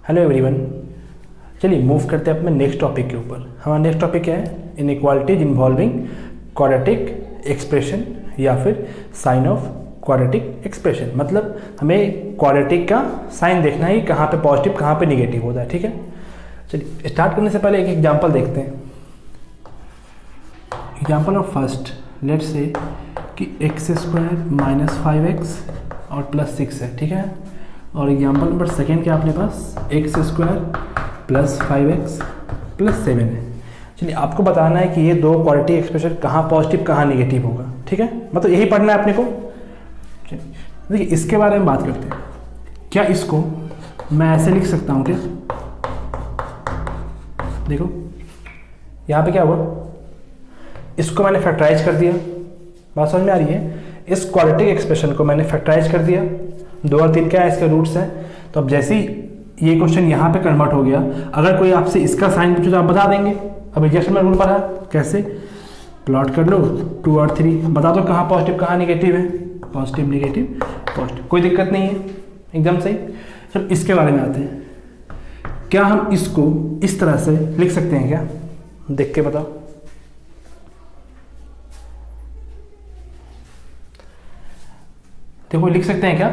Hello everyone, चलिए move करते हैं अपने नेक्स्ट टॉपिक के ऊपर। हमारा नेक्स्ट टॉपिक क्या है? इनइक्वालिटीज इन्वॉल्विंग क्वाड्रेटिक एक्सप्रेशन या फिर साइन ऑफ क्वाड्रेटिक एक्सप्रेशन। मतलब हमें क्वाड्रेटिक का साइन देखना है, कहाँ पे पॉजिटिव कहाँ पे निगेटिव होता है। ठीक है, चलिए स्टार्ट करने से पहले एक एग्जांपल देखते हैं। Example of first, let's say कि x² माइनस 5x और प्लस 6 है। ठीक है, और एग्जांपल नंबर सेकेंड क्या अपने पास x² प्लस 5x प्लस 7 है। चलिए आपको बताना है कि ये दो क्वाड्रेटिक एक्सप्रेशन कहाँ पॉजिटिव कहाँ निगेटिव होगा। ठीक है, मतलब यही पढ़ना है अपने को। देखिए इसके बारे में बात करते हैं। क्या इसको मैं ऐसे लिख सकता हूँ क्या? देखो यहाँ पे क्या हुआ, इसको मैंने फैक्टराइज कर दिया। बात समझ में आ रही है? इस क्वाड्रेटिक एक्सप्रेशन को मैंने फैक्टराइज कर दिया। 2 और 3 क्या है, इसके रूट्स हैं। तो अब जैसे ही ये क्वेश्चन यहाँ पे कन्वर्ट हो गया, अगर कोई आपसे इसका साइन पूछे तो आप बता देंगे। अब एडजस्टमेंट में रूल पढ़ा, कैसे प्लॉट कर लो 2 और 3, बता दो कहाँ पॉजिटिव कहाँ निगेटिव है। पॉजिटिव निगेटिव पॉजिटिव, कोई दिक्कत नहीं है, एकदम सही। चलो इसके बारे में आते हैं। क्या हम इसको इस तरह से लिख सकते हैं क्या? देख के बताओ। देखो लिख सकते हैं क्या?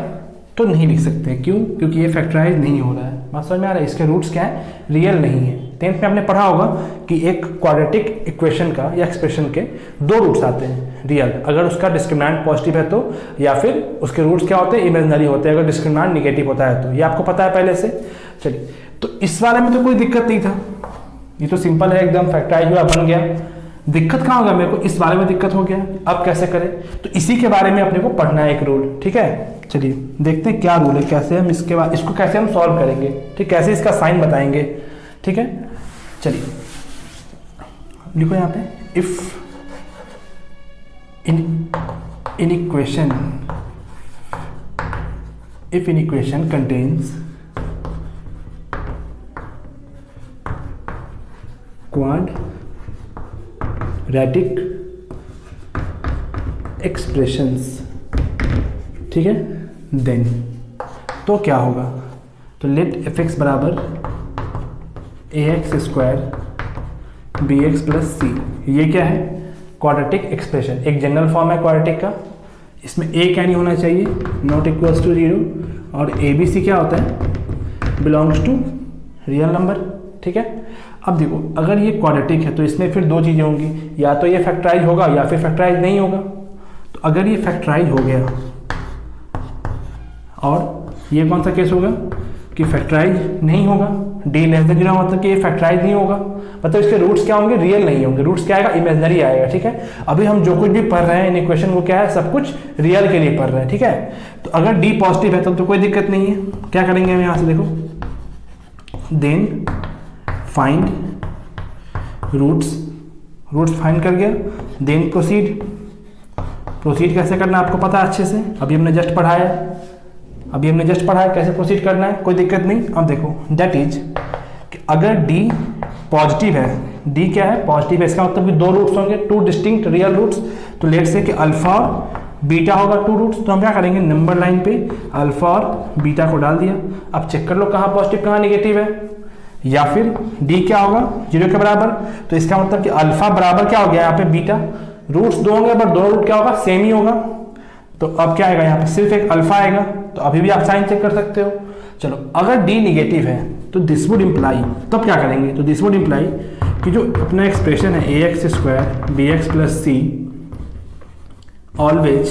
तो नहीं लिख सकते। क्यों? क्योंकि ये फैक्टराइज नहीं हो रहा है। बात समझ में आ रहा है? इसके रूट्स क्या है? रियल नहीं है। 10th में आपने पढ़ा होगा कि एक क्वाड्रेटिक इक्वेशन का या एक्सप्रेशन के 2 रूट्स आते हैं रियल, अगर उसका डिस्क्रिमिनेंट पॉजिटिव है तो, या फिर उसके रूट्स क्या होते हैं? इमेजिनरी होते हैं, अगर डिस्क्रिमिनेंट निगेटिव होता है तो। ये आपको पता है पहले से। चलिए, तो इस बारे में तो कोई दिक्कत नहीं था, ये तो सिंपल है एकदम, फैक्टराइज हुआ बन गया। दिक्कत कहाँ होगा? मेरे को इस बारे में दिक्कत हो गया। अब कैसे करें? तो इसी के बारे में अपने को पढ़ना है एक रूल। ठीक है, चलिए देखते हैं क्या रूल है, कैसे हम इसके बाद इसको कैसे हम सॉल्व करेंगे। ठीक, कैसे इसका साइन बताएंगे। ठीक है, चलिए लिखो यहाँ पे, if in equation contains quadratic expressions, ठीक है, देन तो क्या होगा? तो लेट fx बराबर ax² bx प्लस c। ये क्या है? क्वाड्रेटिक एक्सप्रेशन, एक जनरल फॉर्म है क्वाड्रेटिक का। इसमें a क्या नहीं होना चाहिए, नॉट इक्वल्स टू 0, और abc क्या होता है? Belongs to real number. ठीक है, अब देखो अगर ये क्वाड्रेटिक है तो इसमें फिर 2 चीज़ें होंगी, या तो ये फैक्टराइज होगा या फिर फैक्टराइज नहीं होगा। तो अगर ये फैक्टराइज हो गया, और ये कौन सा केस होगा कि फैक्टराइज नहीं होगा, d लेस देन 0 मतलब कि ये फैक्टराइज नहीं होगा, मतलब इसके रूट्स क्या होंगे? रियल नहीं होंगे। रूट्स क्या आएगा? इमेजिनरी आएगा। ठीक है, अभी हम जो कुछ भी पढ़ रहे हैं इन इक्वेशन को क्या है, सब कुछ रियल के लिए पढ़ रहे हैं। ठीक है, तो अगर d पॉजिटिव है तो कोई दिक्कत नहीं है। क्या करेंगे हम यहाँ से, देखो देन फाइंड रूट्स फाइंड कर गया, देन प्रोसीड कैसे करना आपको पता है अच्छे से, अभी हमने जस्ट पढ़ाया कैसे प्रोसीड करना है, कोई दिक्कत नहीं। अब देखो दैट इज कि अगर d पॉजिटिव है, d क्या है? पॉजिटिव है, इसका मतलब कि 2 रूट्स होंगे, 2 डिस्टिंक्ट रियल रूट्स। तो लेट्स से कि अल्फा और बीटा होगा 2 रूट्स। तो हम क्या करेंगे, नंबर लाइन पे अल्फा और बीटा को डाल दिया। अब चेक कर लो कहाँ पॉजिटिव कहाँ निगेटिव है, या फिर d क्या होगा 0 के बराबर। तो इसका मतलब कि अल्फा बराबर क्या हो गया यहाँ पे बीटा। रूट्स 2 होंगे बट दोनों रूट क्या होगा? सेम ही होगा। तो अब क्या आएगा यहाँ पे? सिर्फ एक अल्फा आएगा। तो अभी भी आप साइन चेक कर सकते हो। चलो अगर d निगेटिव है तो दिस वुड इम्प्लाई, तब क्या करेंगे? तो दिस वुड इम्प्लाई कि जो अपना एक्सप्रेशन है ax² bx plus c always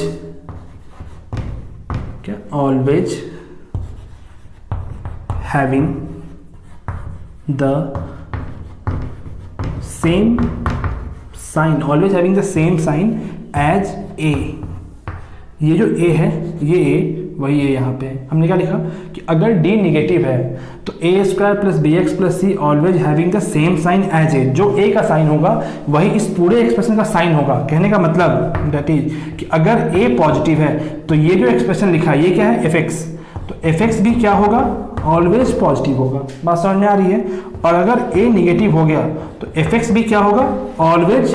having the same sign, always having the same sign as a। ये जो a है, ये a वही है यहाँ पे। हमने क्या लिखा कि अगर d निगेटिव है तो a² plus bx plus c always having the same sign as a। जो a का साइन होगा वही इस पूरे एक्सप्रेशन का साइन होगा। कहने का मतलब दैट इज कि अगर a पॉजिटिव है तो ये जो एक्सप्रेशन लिखा है ये क्या है? fx। तो fx भी क्या होगा? ऑलवेज पॉजिटिव होगा। बात समझ में आ रही है? और अगर a निगेटिव हो गया तो fx भी क्या होगा? ऑलवेज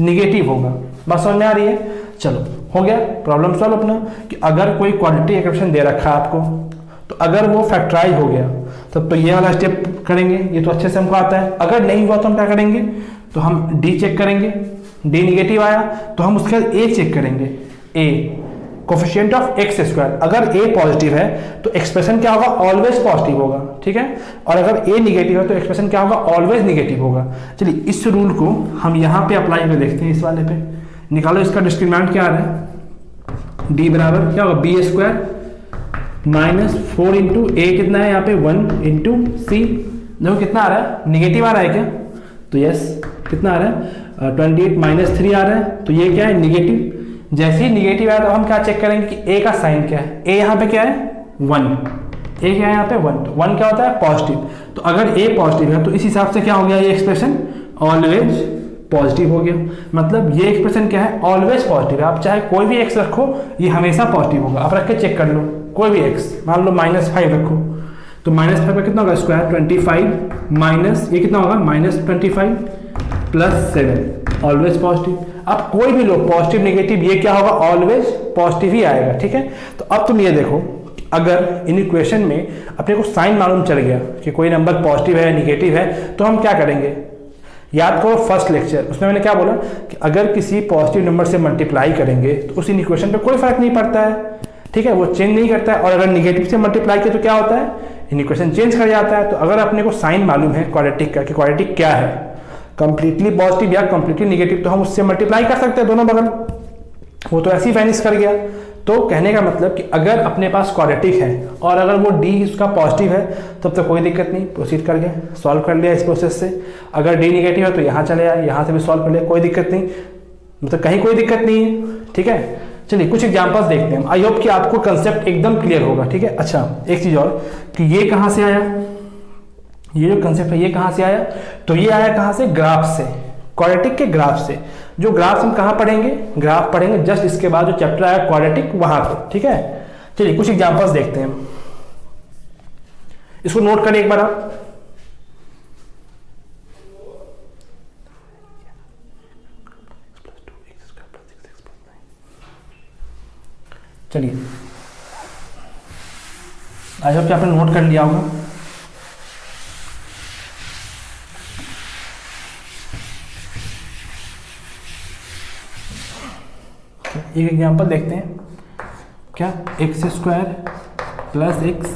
निगेटिव होगा। बात समझ में आ रही है? चलो हो गया प्रॉब्लम सॉल्व अपना कि अगर कोई क्वाड्रेटिक इक्वेशन दे रखा है आपको, तो अगर वो फैक्टराइज हो गया तब तो ये वाला स्टेप करेंगे, ये तो अच्छे से हमको आता है। अगर नहीं हुआ तो हम क्या करेंगे, तो हम डी चेक करेंगे, डी निगेटिव आया तो हम उसके बाद ए चेक करेंगे, ए कोफिशिएंट ऑफ एक्स स्क्वायर। अगर ए पॉजिटिव है तो एक्सप्रेशन क्या होगा, ऑलवेज पॉजिटिव होगा, ठीक है। और अगर ए निगेटिव है तो एक्सप्रेशन क्या होगा, ऑलवेज निगेटिव होगा। चलिए इस रूल को हम यहाँ पे अप्लाई कर देखते हैं, इस वाले पे निकालो। इसका डिस्क्रिमिनेंट क्या आ रहा है, डी बराबर क्या होगा, बी स्क्वायर माइनस 4 इंटू ए कितना है यहाँ पे 1 इंटू सी। देखो कितना आ रहा है, निगेटिव आ रहा है क्या, तो यस कितना आ रहा है 28 माइनस 3 आ रहा है, तो ये क्या है निगेटिव। जैसे ही निगेटिव आया तो हम क्या चेक करेंगे कि ए का साइन क्या है, ए यहाँ पे क्या है 1, ए क्या है यहाँ पे 1, तो 1 क्या होता है पॉजिटिव। तो अगर ए पॉजिटिव है तो इस हिसाब से क्या हो गया, ये एक्सप्रेशन ऑलवेज पॉजिटिव हो गया। मतलब ये एक्सप्रेशन क्या है, ऑलवेज पॉजिटिव है। आप चाहे कोई भी एक्स रखो ये हमेशा पॉजिटिव होगा। आप रख के चेक कर लो कोई भी एक्स, मान लो -5 रखो तो -5 का कितना होगा स्क्वायर 25 माइनस ये कितना होगा -25 प्लस 7 ऑलवेज पॉजिटिव। अब कोई भी लो पॉजिटिव नेगेटिव ये क्या होगा, ऑलवेज पॉजिटिव ही आएगा, ठीक है। तो अब तुम ये देखो, अगर इन इक्वेशन में अपने को साइन मालूम चल गया कि कोई नंबर पॉजिटिव है निगेटिव है, तो हम क्या करेंगे, याद करो फर्स्ट लेक्चर, उसमें मैंने क्या बोला कि अगर किसी पॉजिटिव नंबर से मल्टीप्लाई करेंगे तो उस इक्वेशन पे कोई फर्क नहीं पड़ता है, ठीक है, वो चेंज नहीं करता है। और अगर निगेटिव से मल्टीप्लाई किया तो क्या होता है, इन इक्वेशन चेंज कर जाता है। तो अगर अपने को साइन मालूम है क्वाड्रेटिक का कि क्वाड्रेटिक क्या है, कंप्लीटली पॉजिटिव या कंप्लीटली निगेटिव, तो हम उससे मल्टीप्लाई कर सकते हैं दोनों बगल, वो तो ऐसे ही वैनिश कर गया। तो कहने का मतलब कि अगर अपने पास क्वाड्रेटिक है और अगर वो डी उसका पॉजिटिव है तब तो कोई दिक्कत नहीं, प्रोसीड कर गए, सॉल्व कर लिया इस प्रोसेस से। अगर डी निगेटिव है तो यहाँ चले आए, यहाँ से भी सॉल्व कर लिया, कोई दिक्कत नहीं, मतलब कहीं कोई दिक्कत नहीं है, ठीक है। चलिए कुछ एग्जांपल्स देखते हैं, आई होप कि आपको कंसेप्ट एकदम क्लियर होगा, ठीक है। अच्छा एक चीज और कि ये कहाँ से आया, ये जो कंसेप्ट है ये कहाँ से आया, तो ये आया कहाँ से, ग्राफ से, क्वाड्रेटिक के ग्राफ से। जो ग्राफ हम कहाँ पढ़ेंगे, ग्राफ पढ़ेंगे जस्ट इसके बाद जो चैप्टर आया क्वाड्रेटिक वहां पे, ठीक है। चलिए कुछ एग्जांपल्स देखते हैं, इसको नोट करें एक बार आप। चलिए आई होप कि आपने नोट कर लिया होगा। एक एग्जांपल देखते हैं, क्या x square plus x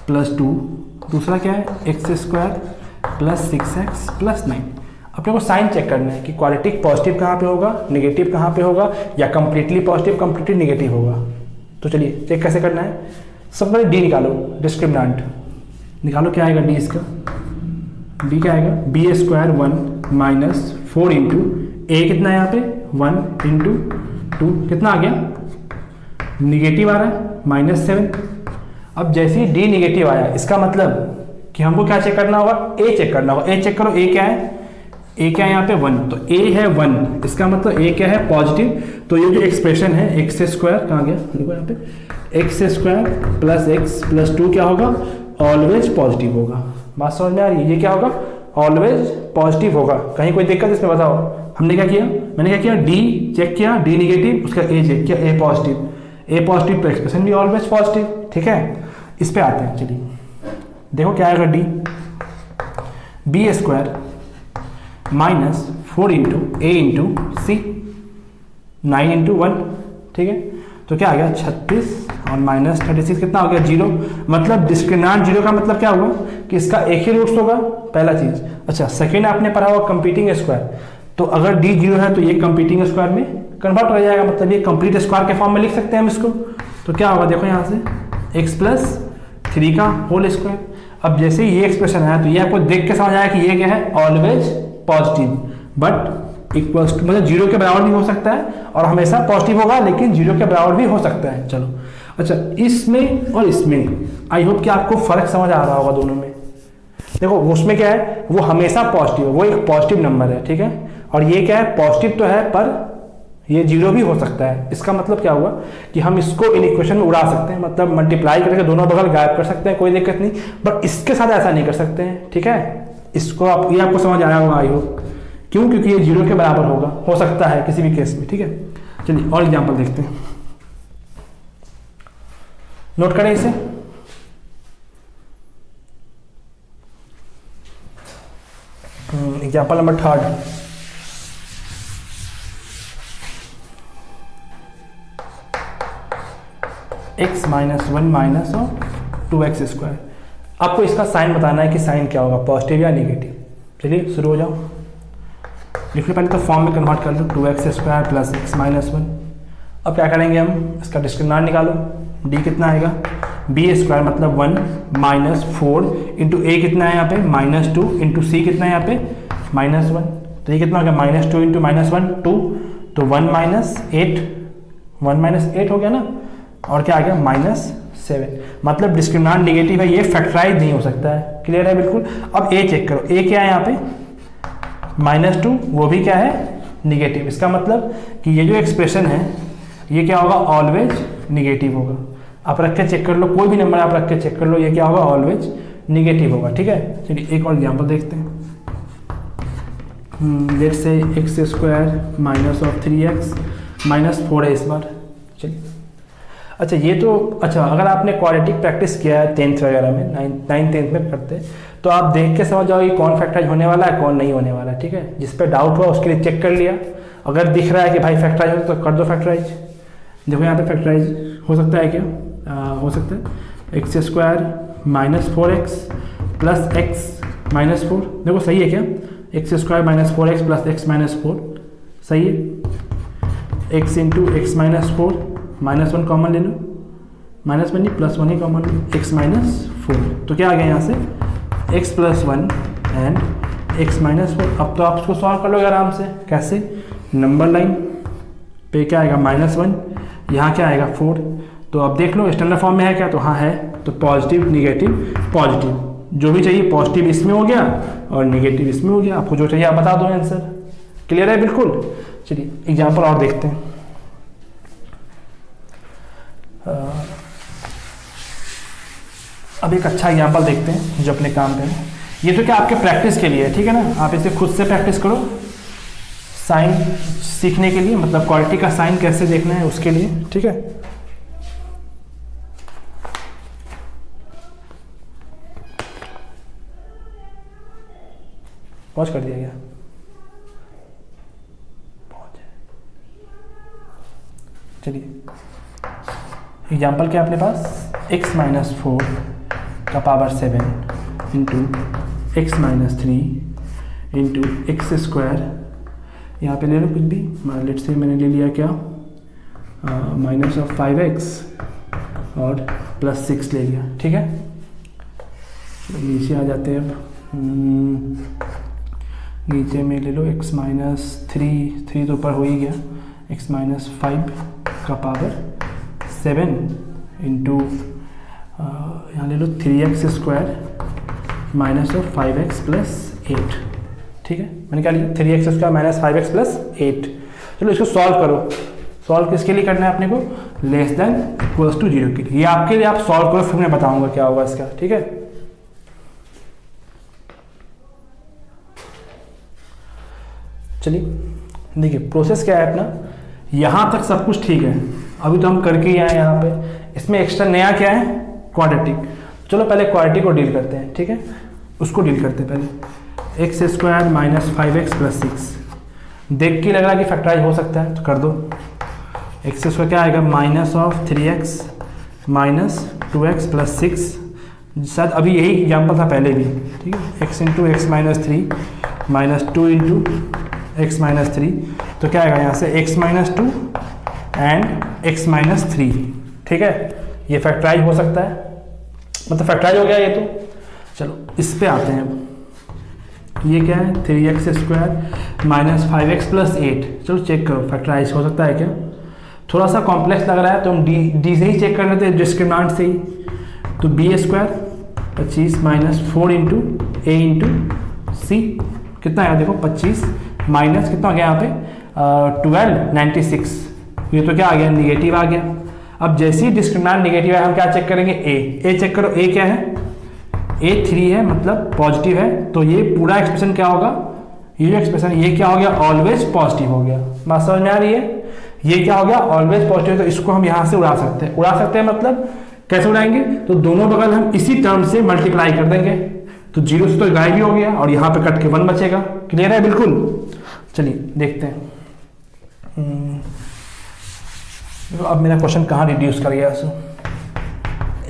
plus 2, दूसरा क्या है x square plus 6x plus 9। अपने को साइन चेक करना है कि क्वाड्रेटिक पॉजिटिव कहाँ पे होगा, निगेटिव कहाँ पे होगा, या कंप्लीटली पॉजिटिव कंप्लीटली निगेटिव होगा। तो चलिए चेक कैसे करना है, सबसे पहले डी निकालो, डिस्क्रिमिनेंट निकालो, क्या आएगा डी, इसका डी क्या आएगा, बी स्क्वायर 1 माइनस 4 इंटू ए कितना है यहाँ पे 1 इंटू 2 कितना आ गया, निगेटिव आ रहा है -7। अब जैसे ही डी निगेटिव आया इसका मतलब कि हमको क्या चेक करना होगा, ए चेक करना होगा। ए चेक करो, ए क्या है, ए क्या है यहाँ पे 1, तो ए है 1, इसका मतलब ए क्या है पॉजिटिव। तो ये जो एक्सप्रेशन है एक्स स्क्वायर कहाँ गया, देखो यहाँ पे x square plus x plus 2 क्या होगा, ऑलवेज पॉजिटिव होगा। बात समझ में आ रही है, ये क्या होगा, ऑलवेज पॉजिटिव होगा। कहीं कोई दिक्कत इसमें बताओ। हमने क्या किया, मैंने क्या किया, डी चेक किया, डी निगेटिव, उसका ए चेक किया, ए पॉजिटिव, ए पॉजिटिव तो एक्सप्रेशन भी ऑलवेज पॉजिटिव, ठीक है। इस पे आते हैं, चलिए देखो क्या आएगा, D B square minus 4 into A into C 9 into 1, ठीक है। तो क्या आ गया 36 और माइनस 36 कितना हो गया 0। मतलब डिस्क्रिमिनेंट 0 का मतलब क्या हुआ कि इसका एक ही रूट्स होगा, पहला चीज। अच्छा सेकेंड आपने पढ़ा हुआ कंप्लीटिंग स्क्वायर, तो अगर डी 0 है तो ये कंप्लीटिंग स्क्वायर में कन्वर्ट हो जाएगा, मतलब ये कंप्लीट स्क्वायर के फॉर्म में लिख सकते हैं हम इसको। तो क्या होगा देखो यहाँ से x प्लस 3 का होल स्क्वायर। अब जैसे ही ये एक्सप्रेशन आया तो ये आपको देख के समझ आया कि ये क्या है, always positive, but equals to मतलब 0 के बराबर भी हो सकता है और हमेशा पॉजिटिव होगा, लेकिन 0 के बराबर भी हो सकता है। चलो अच्छा, इसमें और इसमें आई होप कि आपको फर्क समझ आ रहा होगा दोनों में। देखो उसमें क्या है, वो हमेशा पॉजिटिव है, वो एक पॉजिटिव नंबर है, ठीक है। और ये क्या है, पॉजिटिव तो है पर ये 0 भी हो सकता है। इसका मतलब क्या हुआ कि हम इसको इन इक्वेशन में उड़ा सकते हैं, मतलब मल्टीप्लाई करके दोनों बगल गायब कर सकते हैं, कोई दिक्कत नहीं। बट इसके साथ ऐसा नहीं कर सकते हैं, ठीक है। इसको आप, ये आपको समझ आया होगा आई होप, क्यों, क्योंकि ये 0 के बराबर होगा, हो सकता है किसी भी केस में, ठीक है। चलिए और एग्जाम्पल देखते हैं, नोट करें इसे। Example number 3 x minus 1 minus 2x²। आपको इसका साइन बताना है कि साइन क्या होगा, पॉजिटिव या नेगेटिव। चलिए शुरू हो जाओ। लिखने पहले तो फॉर्म में कन्वर्ट कर लो, 2x² प्लस x माइनस 1। अब क्या करेंगे हम, इसका डिस्क्रिमिनेंट निकालो। d कितना आएगा, b² मतलब 1 माइनस 4 इंटू a कितना है यहाँ पे -2 इंटू c कितना है यहाँ पे -1। तो ये कितना हो गया, -2 इंटू -1 2, तो 1 माइनस 8 हो गया ना, और क्या आ गया -7। मतलब डिस्क्रिमिनेंट नेगेटिव है, ये फैक्टराइज नहीं हो सकता है। क्लियर है बिल्कुल। अब a चेक करो, a क्या है यहाँ पे -2, वो भी क्या है निगेटिव। इसका मतलब कि ये जो एक्सप्रेशन है ये क्या होगा, ऑलवेज निगेटिव होगा। आप रख के चेक कर लो, कोई भी नंबर आप रख के चेक कर लो, ये क्या होगा, ऑलवेज निगेटिव होगा। ठीक है, चलिए एक और एग्जांपल देखते हैं। Let's say x² minus of 3x minus 4 है इस बार। चलिए अच्छा, ये तो अच्छा, अगर आपने क्वाड्रेटिक प्रैक्टिस किया है 10th वगैरह में, 9th 10th में करते तो आप देख के समझ जाओगे कौन फैक्टराइज होने वाला है कौन नहीं होने वाला है। ठीक है, जिस पे डाउट हुआ उसके लिए चेक कर लिया। अगर दिख रहा है कि भाई फैक्टराइज हो तो कर दो फैक्टराइज। देखो यहाँ पे फैक्टराइज हो सकता है क्या, हो सकता है x² minus 4x plus x minus 4। देखो सही है क्या, x² minus 4x plus x minus 4 सही है। x into x minus 4, -1 common ले लो, -1 नहीं +1 ही कॉमन लो, x माइनस 4। तो क्या आ गया यहाँ से x plus 1 and x minus 4। अब तो आप उसको सॉल्व कर लोगे आराम से। कैसे, नंबर लाइन पे क्या आएगा -1, यहाँ क्या आएगा 4। तो अब देख लो स्टैंडर्ड फॉर्म में है क्या, तो हाँ है। तो पॉजिटिव निगेटिव पॉजिटिव, जो भी चाहिए पॉजिटिव इसमें हो गया और निगेटिव इसमें हो गया। आपको जो चाहिए आप बता दो आंसर। क्लियर है बिल्कुल। चलिए एग्जाम्पल और देखते हैं। अब एक अच्छा एग्जाम्पल देखते हैं जो अपने काम पे है। ये तो क्या आपके प्रैक्टिस के लिए है, ठीक है ना, आप इसे खुद से प्रैक्टिस करो साइन सीखने के लिए, मतलब क्वालिटी का साइन कैसे देखना है उसके लिए। ठीक है, पॉज कर दिया गया। चलिए एग्जाम्पल क्या है अपने पास, x माइनस 4 का power 7 into x minus 3 into x²। यहाँ पे ले लो कुछ भी, लेट्स से मैंने ले लिया क्या, माइनस ऑफ 5x और प्लस 6 ले लिया। ठीक है, नीचे आ जाते हैं। अब नीचे में ले लो x माइनस 3 तो ऊपर हो ही गया, x माइनस 5 का पावर 7 इंटू यहाँ ले लो 3x² minus of 5x plus 8। ठीक है, मैंने क्या लिया 3x² माइनस 5x प्लस 8। चलो इसको सॉल्व करो। सॉल्व किसके लिए करना है अपने को, लेस देन इक्वल्स टू 0 के लिए। ये आपके लिए, आप सॉल्व करो फिर मैं बताऊंगा क्या होगा इसका। ठीक है, चलिए देखिए प्रोसेस क्या है अपना। यहाँ तक सब कुछ ठीक है, अभी तो हम करके ही आए यहाँ पे। इसमें एक्स्ट्रा नया क्या है, क्वाड्रेटिक। चलो पहले क्वाड्रेटिक को डील करते हैं। ठीक है, उसको डील करते हैं पहले। x² माइनस 5x प्लस 6 देख के लग रहा है कि फैक्टराइज हो सकता है तो कर दो। x² क्या आएगा, minus of 3x minus 2x plus 6। शायद अभी यही एग्जाम्पल था पहले भी। ठीक है, x into x minus 3 minus 2 into x minus 3। तो क्या आएगा यहाँ से x minus 2 and x minus 3। ठीक है, ये फैक्टराइज हो सकता है, मतलब फैक्टराइज हो गया ये तो। चलो इस पे आते हैं। अब ये क्या है, 3x² माइनस 5x प्लस 8। चलो चेक करो फैक्टराइज हो सकता है क्या। थोड़ा सा कॉम्प्लेक्स लग रहा है तो हम डी से ही चेक कर लेते हैं, डिस्क्रिमिनेंट से ही। तो b² 25 minus 4 into a into C कितना है, देखो 25 माइनस कितना आ गया यहाँ पे 12 96। ये तो क्या आ गया, निगेटिव आ गया। अब जैसे ही डिस्क्रिमिनेंट निगेटिव है हम क्या चेक करेंगे, ए चेक करो। ए क्या है, a 3 है मतलब पॉजिटिव है। तो ये पूरा एक्सप्रेशन क्या होगा, ये जो एक्सप्रेशन ये क्या हो गया, ऑलवेज पॉजिटिव हो गया। बात समझ में आ रही है, ये क्या हो गया, ऑलवेज पॉजिटिव। तो इसको हम यहाँ से उड़ा सकते हैं। मतलब कैसे उड़ाएंगे, तो दोनों बगल हम इसी टर्म से मल्टीप्लाई कर देंगे। तो 0 से तो गायब ही हो गया और यहाँ पे कट के 1 बचेगा। क्लियर है बिल्कुल। चलिए देखते हैं। अब मेरा क्वेश्चन कहाँ रिड्यूस कर गया।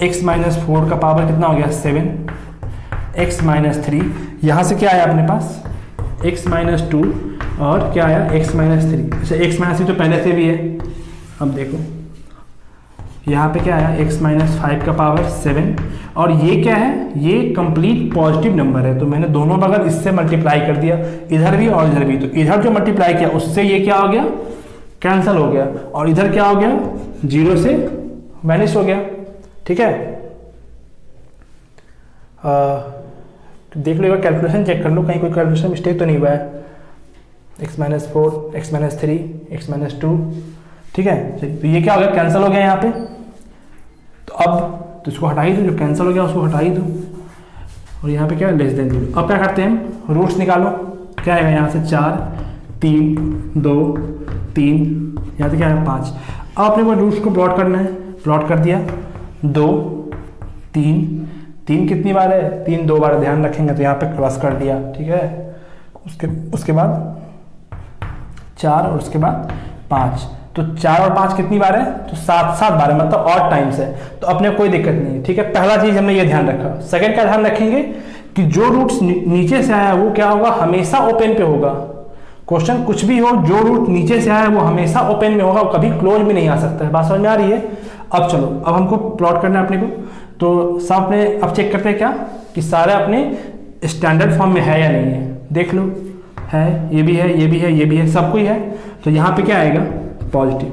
x माइनस 4 का पावर कितना हो गया 7, x माइनस 3, यहाँ से क्या आया अपने पास x माइनस 2 और क्या आया x माइनस 3। अच्छा x माइनस 3 तो पहले से भी है। अब देखो यहाँ पे क्या आया x माइनस 5 का पावर 7 और ये क्या है, ये कंप्लीट पॉजिटिव नंबर है, तो मैंने दोनों बगल इससे मल्टीप्लाई कर दिया, इधर भी और इधर भी। तो इधर जो मल्टीप्लाई किया उससे ये क्या हो गया, कैंसिल हो गया, और इधर क्या हो गया, 0 से वैनिश हो गया। ठीक है, देख लो एक बार कैलकुलेशन चेक कर लो, कहीं कोई कैलकुलेशन मिस्टेक तो नहीं हुआ है। x minus 4, x minus 3, x minus 2। ठीक है, तो ये क्या हो गया, कैंसिल हो गया यहाँ पे। तो अब तो इसको हटा ही दो, जो कैंसिल हो गया उसको हटा ही दो, और यहाँ पे क्या है लेस देन 0। अब क्या करते हैं हम, रूट्स निकालो। क्या आएगा यहाँ से 4, 3, 2, 3, यहाँ से क्या है 5। अब अपने को रूट्स को प्लॉट करना है, प्लॉट कर दिया। 2, 3 कितनी बार है, 3 2 बार, ध्यान रखेंगे तो यहाँ पे क्रॉस कर दिया। ठीक है, उसके बाद 4 और उसके बाद 5, तो 4 और 5 कितनी बार है, तो 7 बार है, मतलब ऑड टाइम्स है, तो अपने कोई दिक्कत नहीं है। ठीक है, पहला चीज हमने ये ध्यान रखा। सेकंड का ध्यान रखेंगे कि जो रूट्स नीचे से आया है वो क्या होगा, हमेशा ओपन पे होगा। क्वेश्चन कुछ भी हो, जो रूट नीचे से आया है वो हमेशा ओपन में होगा, कभी क्लोज में नहीं आ सकता है। बात समझ में आ रही है। अब चलो, अब हमको प्लॉट करना है अपने को, तो सब अपने अब चेक करते हैं क्या कि सारे अपने स्टैंडर्ड फॉर्म में है या नहीं है। देख लो, है, ये भी है, ये भी है, ये भी है, सब कोई है, तो यहाँ पे क्या आएगा, पॉजिटिव।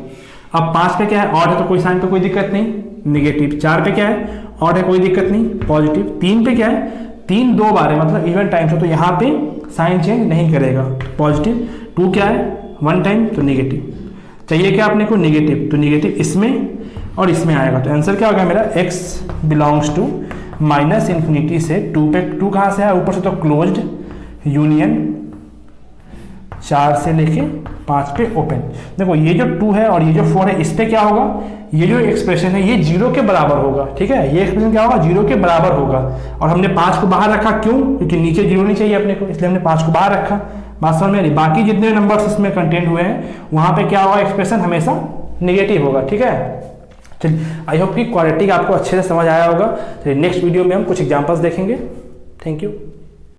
अब 5 पे क्या है, ऑड है, तो कोई साइन पे कोई दिक्कत नहीं, निगेटिव। 4 पे क्या है, ऑड है, कोई दिक्कत नहीं, पॉजिटिव। 3 पे क्या है, 3 2 बार है, मतलब इवन टाइम्स है, तो यहाँ पे साइन चेंज नहीं करेगा, पॉजिटिव। 2 क्या है, 1 टाइम, तो निगेटिव। चाहिए क्या अपने को, निगेटिव, तो निगेटिव इसमें और इसमें आएगा। तो आंसर क्या होगा मेरा, x belongs to minus infinity से 2 पे। 2 कहाँ से है, ऊपर से, तो क्लोज्ड यूनियन 4 से लेके 5 पे ओपन। देखो ये जो 2 है और ये जो 4 है, इस पे क्या होगा, ये जो एक्सप्रेशन है ये 0 के बराबर होगा। ठीक है, ये एक्सप्रेशन क्या होगा, 0 के बराबर होगा। और हमने 5 को बाहर रखा, क्यों, क्योंकि नीचे 0 नहीं चाहिए अपने को, इसलिए हमने 5 को बाहर रखा। बात समझ में आ रही। बाकी जितने नंबर्स इसमें कंटेंट हुए हैं वहां पे क्या होगा, एक्सप्रेशन हमेशा निगेटिव होगा। ठीक है, चलिए, आई होप कि क्वालिटी आपको अच्छे से समझ आया होगा। चलिए नेक्स्ट वीडियो में हम कुछ एग्जांपल्स देखेंगे। Thank you.